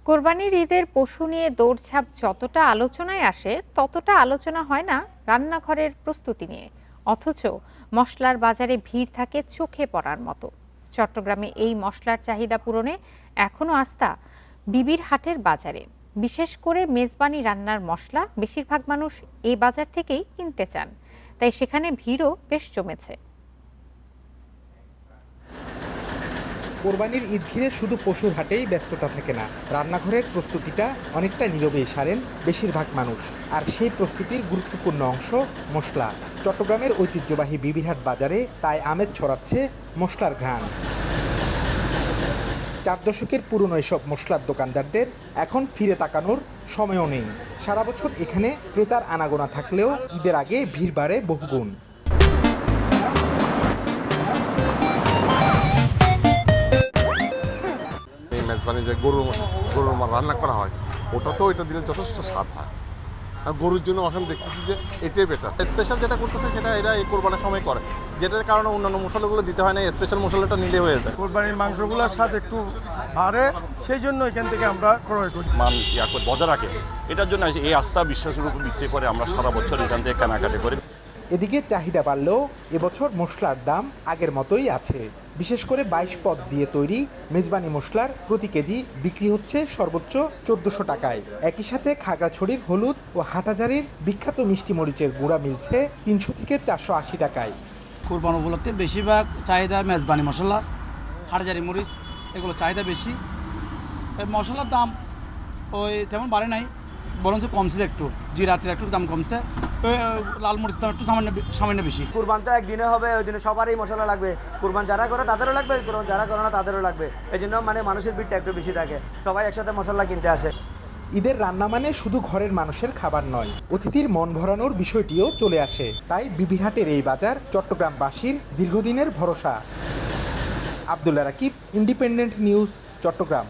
কোরবানির ঈদের পশু নিয়ে দৌড়ঝাঁপ যতটা আলোচনায় আসে ততটা আলোচনা হয় না রান্নাঘরের প্রস্তুতি নিয়ে। অথচ মশলার বাজারে ভিড় থাকে চোখে পড়ার মতো। চট্টগ্রামে এই মশলার চাহিদা পূরণে এখনো আস্থা বিবির হাটের বাজারে। বিশেষ করে মেজবানি রান্নার মশলা বেশিরভাগ মানুষ এই বাজার থেকেই কিনতে চান, তাই সেখানে ভিড়ও বেশ জমেছে। কোরবানির ঈদ ঘিরে শুধু পশুর হাটেই ব্যস্ততা থাকে না, রান্নাঘরের প্রস্তুতিটা অনেকটা নীরবেই সারেন বেশিরভাগ মানুষ। আর সেই প্রস্তুতির গুরুত্বপূর্ণ অংশ মশলা। চট্টগ্রামের ঐতিহ্যবাহী বিবিরহাট বাজারে তাই আমেজ ছড়াচ্ছে মশলার ঘ্রাণ। 4 দশকের পুরনো এসব মশলার দোকানদারদের এখন ফিরে তাকানোর সময়ও নেই। সারা বছর এখানে ক্রেতার আনাগোনা থাকলেও ঈদের আগে ভিড় বাড়ে বহুগুণ। এই মেজবানি যে গরুর রান্না করা হয়, ওটা দিলে যথেষ্ট স্বাদ হয়। আর গরুর জন্য এখন দেখতেছি যে এটাই বেটার। স্পেশাল যেটা করতেছে সেটা এরা এই কোরবানির সময় করে, যেটার কারণে অন্যান্য মশলাগুলো দিতে হয় না, স্পেশাল মশলাটা নিলে হয়ে যায়। কোরবানির মাংসগুলোর স্বাদ একটু বাড়ে, সেই জন্য এখান থেকে আমরা ক্রয় করি। মান বজায় রাখে, এটার জন্য এই আস্থা বিশ্বাসের উপর ভিত্তি করে আমরা সারা বছর এখান থেকে কেনাকাটি করি। এদিকে চাহিদা বাড়লেও এবছর মশলার দাম আগের মতোই আছে। বিশেষ করে 22 পদ দিয়ে তৈরি মেজবানি মশলার প্রতি কেজি বিক্রি হচ্ছে সর্বোচ্চ 1400 টাকায়। একই সাথে খাগড়াছড়ির হলুদ ও হাটহাজারীর বিখ্যাত মিষ্টি মরিচের গুঁড়া মিলছে 300 থেকে 480 টাকায়। কুরবান উপলক্ষে বেশিরভাগ চাহিদা মেজবানি মশলা, হাটহাজারী মরিচ, এগুলো চাহিদা বেশি। মশলার দাম ওই তেমন বাড়ে নাই, বরঞ্চ কমছে একটু। জিরাতের একটু দাম কমছে, লাল মরিচের দাম একটু সামান্য বেশি। কুরবানটা একদিনে হবে, ওই দিনে সবারই মশলা লাগবে। কুরবান যারা করে তাদেরও লাগবে, কুরবান যারা করে না তাদেরও লাগবে। এই জন্য মানুষের ভিড়টা একটু বেশি থাকে, সবাই একসাথে মশলা কিনতে আসে। ঈদের রান্না মানে শুধু ঘরের মানুষের খাবার নয়, অতিথির মন ভরানোর বিষয়টিও চলে আসে। তাই বিবিরহাটের এই বাজার চট্টগ্রামবাসীর দীর্ঘদিনের ভরসা। Abdullah Rakib, independent news, Chittagong.